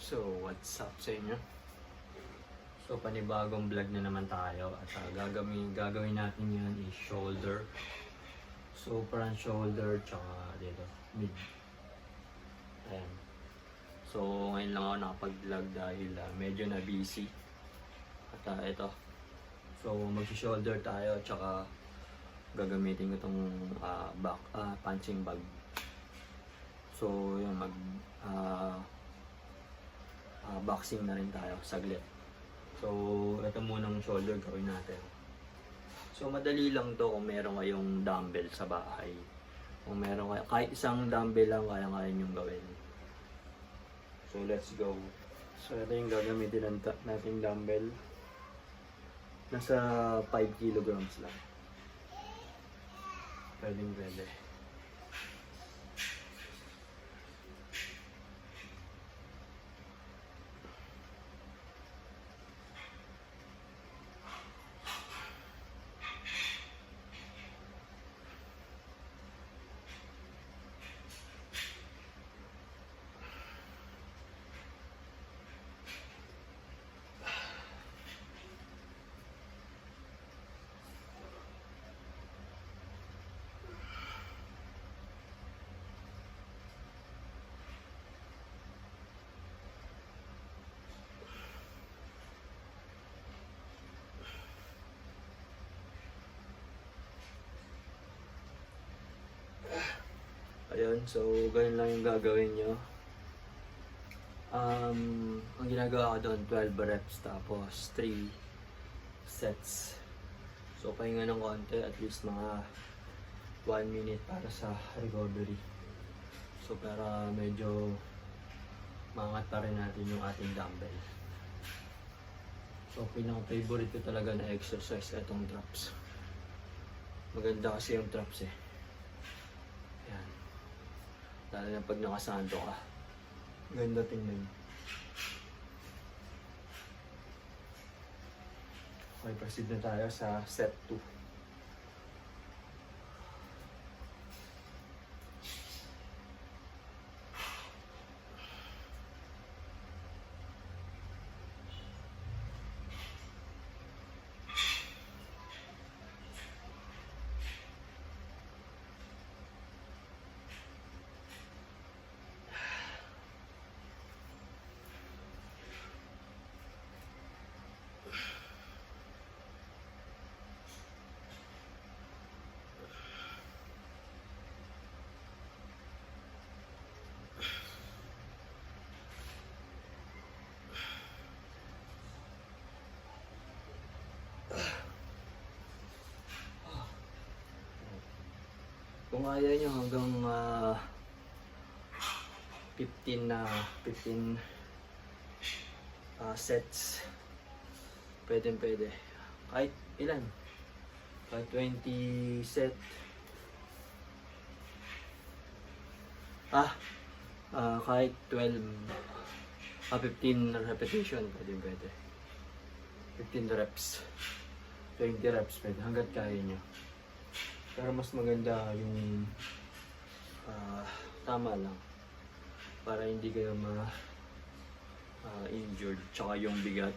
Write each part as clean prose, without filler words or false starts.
So, what's up sa inyo? So, panibagong vlog na naman tayo at gagawin natin yan is shoulder. So, front shoulder tsaka dito, mid. Ayan. So, ngayon lang ako nakapag-vlog dahil medyo na busy. At ito. So, mag-shoulder tayo tsaka gagamitin ko itong punching bag. So, yung boxing na rin tayo saglit. So, ito munang shoulder gawin natin. So, madali lang to kung meron kayong dumbbell sa bahay. Kung meron kayo, kahit isang dumbbell lang kaya-kaya nyong gawin. So, let's go. So, ito yung gagamitin natin dumbbell. Nasa 5 kilograms lang. Pwede. Ayun, so ganyan lang yung gagawin nyo. Ang ginagawa ko doon, 12 reps tapos 3 sets. So pahinga ng konti, at least mga 1 minute para sa recovery. So para medyo maangat pa rin natin yung ating dumbbell. So pinaka-favorite ko talaga na exercise itong traps. Maganda kasi yung traps eh. Yan. Lalo na pag nakasando ka. Ganda tingnan. Okay, proceed na tayo sa set 2. Kung ayaw nyo hanggang 15 sets, pwede. Kahit ilan? Kahit 20 set. Kahit 12, 15 repetition, pwede. 15 reps. 20 reps, pwede. Hanggat kaya nyo. Pero mas maganda yung tama lang para hindi kayo injured, tsaka yung bigat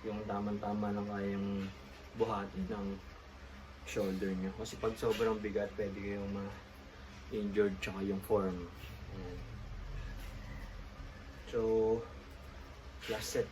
yung tamang-tama lang kayang buhatin ng shoulder nyo, kasi pag sobrang bigat pwede kayong ma-injured tsaka yung form. Ayan. So last set.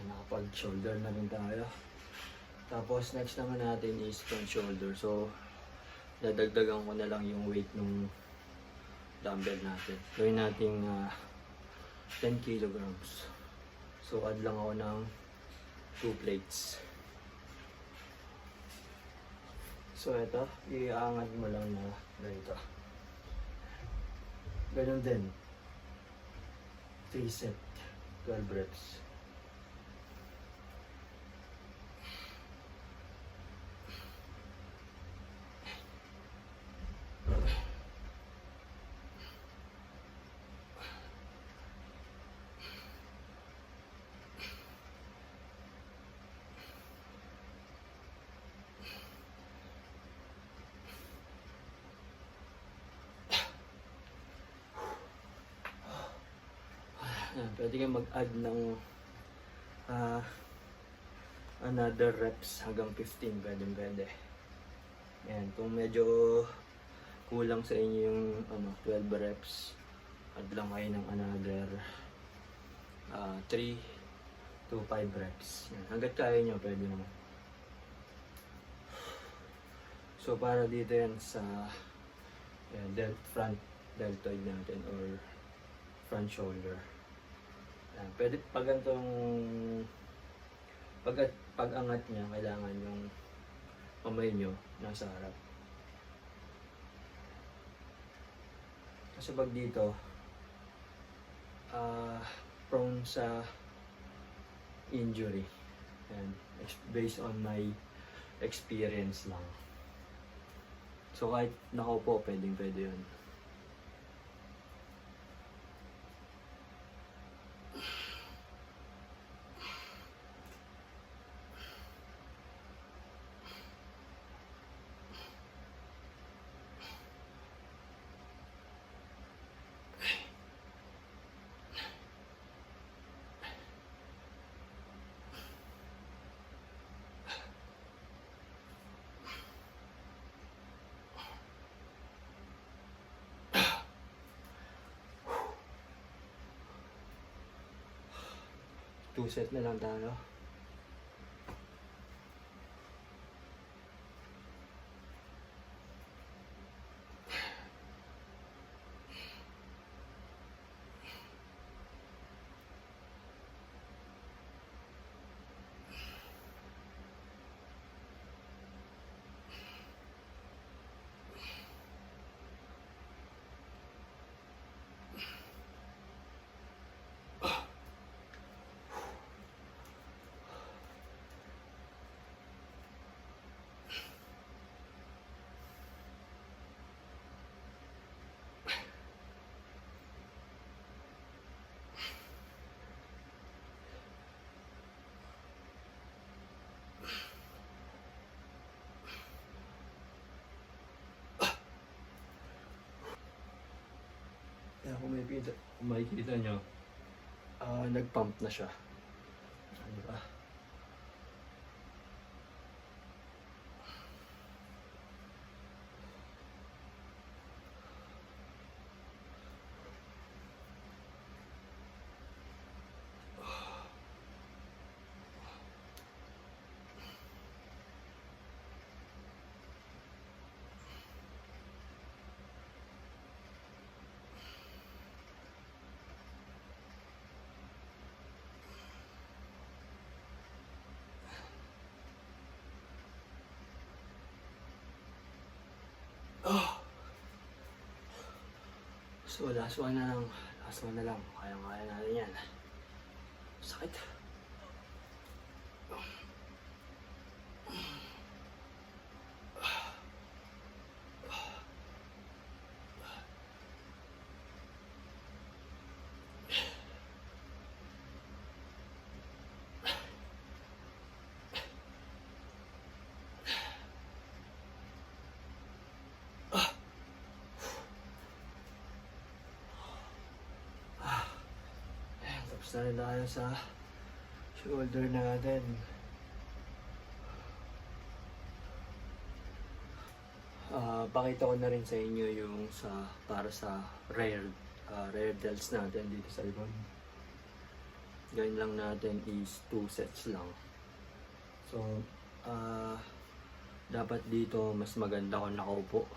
Nakapag-shoulder na rin tayo. Tapos next naman natin is front shoulder. So dadagdagan ko na lang yung weight ng dumbbell natin. Gawin natin 10 kilograms. So add lang ako ng 2 plates. So ito, iangat mo lang na ganito. Ganun din. 3 set, 12 reps. Pwede kang mag-add ng another reps hanggang 15, pwede. Ayan, kung medyo kulang sa inyo yung 12 reps, add lang kayo ng another 3 to 5 reps. Ayan, hanggat kaya nyo, pwede naman. So para dito yan sa front deltoid natin or front shoulder. Pwede pag ganitong pag-angat niya, kailangan yung kamay nyo nasa harap. Kasi pag dito prone sa injury. And based on my experience lang. So kahit nakaupo, pwede yun. Two set na lang tayo. Kaya kung makikita nyo, nag-pump na siya. Diba? So last one na lang. Kaya natin yan. Sakit. Tapos na rin tayo sa shoulder natin. Pakita ko na rin sa inyo yung para sa rear delts natin dito sa likod. Gawin lang natin is 2 sets lang. So Dapat dito mas maganda kung nakaupo.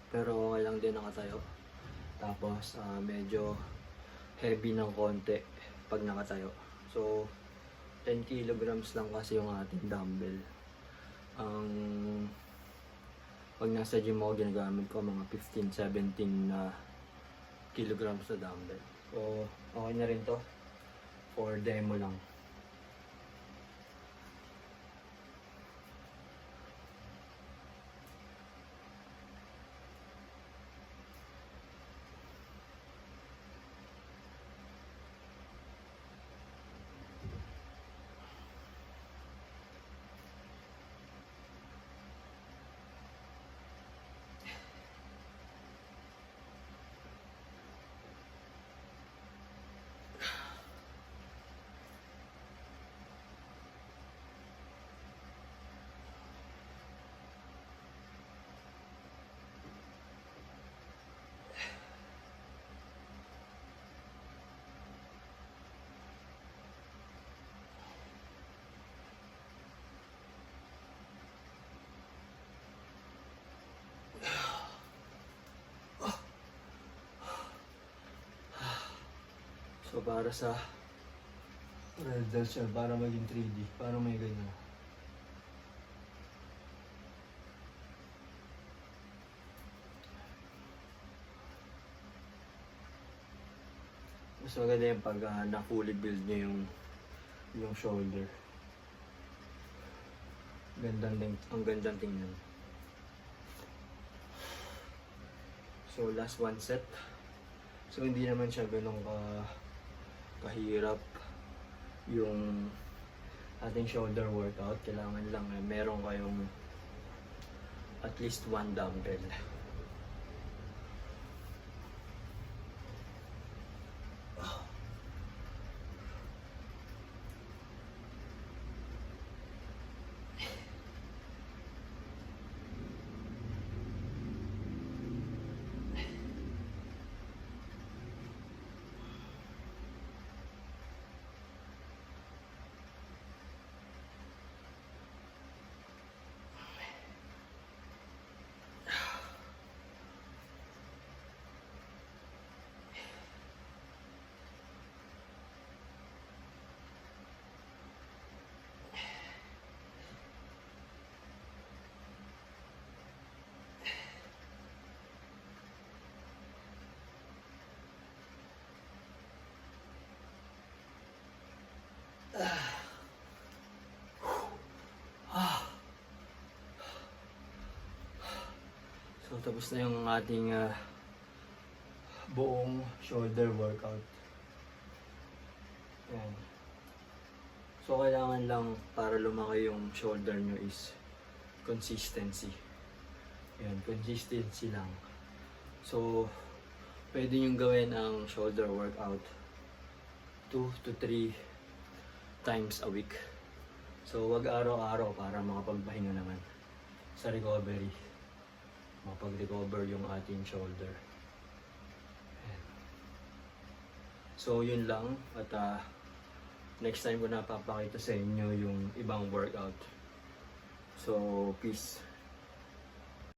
Pero okay lang din nakatayo. Tapos medyo heavy ng konti pag nakatayo. So 10 kilograms lang kasi yung ating dumbbell. Ang pag nasa gym ako, ginagamit ko mga 15-17 na kilograms na dumbbell. So okay na rin to for demo lang. So para sa red shell, para maging 3D, para may ganyan. Mas maganda yung pag na fully build nyo yung shoulder. Ang gandang tingnan. So last one set. So hindi naman siya ganun kahirap yung ating shoulder workout. Kailangan lang meron kayong at least one dumbbell. So tapos na yung ating buong shoulder workout. Yan. So kailangan lang para lumaki yung shoulder nyo is consistency. Yan, consistency lang. So pwede nyo gawin ang shoulder workout 2 to 3 times a week. So wag araw-araw para makapagpahinga naman sa recovery. Mapag-recover yung ating shoulder. Ayan. So yun lang, at next time ko napapakita sa inyo yung ibang workout. So peace.